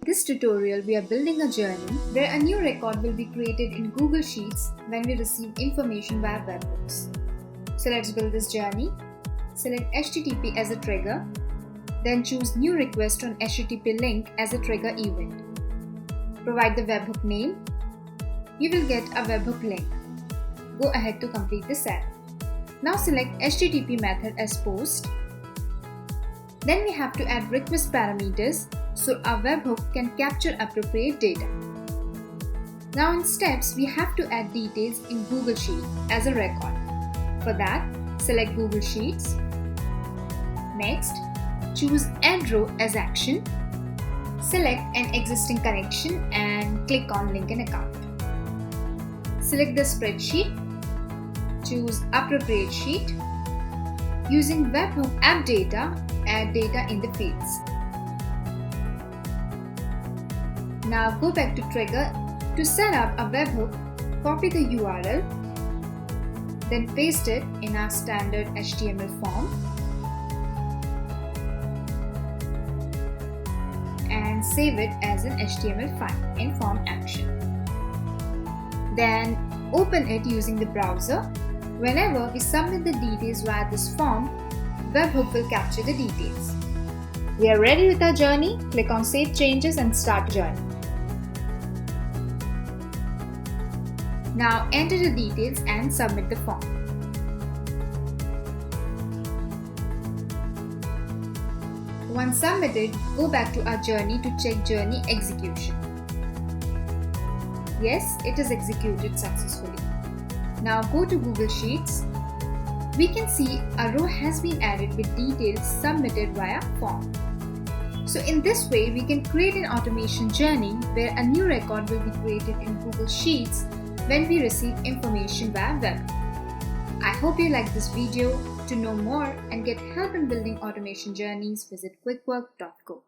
this tutorial, we are building a journey where a new record will be created in Google Sheets when we receive information via Webhooks. So let's build this journey. Select HTTP as a trigger, then choose New Request on HTTP link as a trigger event. Provide the webhook name. You will get a webhook link. Go ahead to complete the setup. Now select HTTP method as post. Then we have to add request parameters so our webhook can capture appropriate data. Now in steps, we have to add details in Google Sheet as a record. For that, select Google Sheets. Next, choose Add Row as action. Select an existing connection and click on Link an Account. Select the spreadsheet. Choose Appropriate Sheet. Using Webhook app data, add data in the fields. Now go back to Trigger. To set up a webhook, copy the URL, then paste it in our standard HTML form and save it as an HTML file in Form Action. Then open it using the browser. Whenever we submit the details via this form, Webhook will capture the details. We are ready with our journey. Click on Save Changes and Start Journey. Now enter the details and submit the form. Once submitted, go back to our journey to check journey execution. Yes, it is executed successfully. Now go to Google Sheets. We can see a row has been added with details submitted via form. So in this way, we can create an automation journey where a new record will be created in Google Sheets when we receive information via web. I hope you liked this video. To know more and get help in building automation journeys, visit quickwork.co.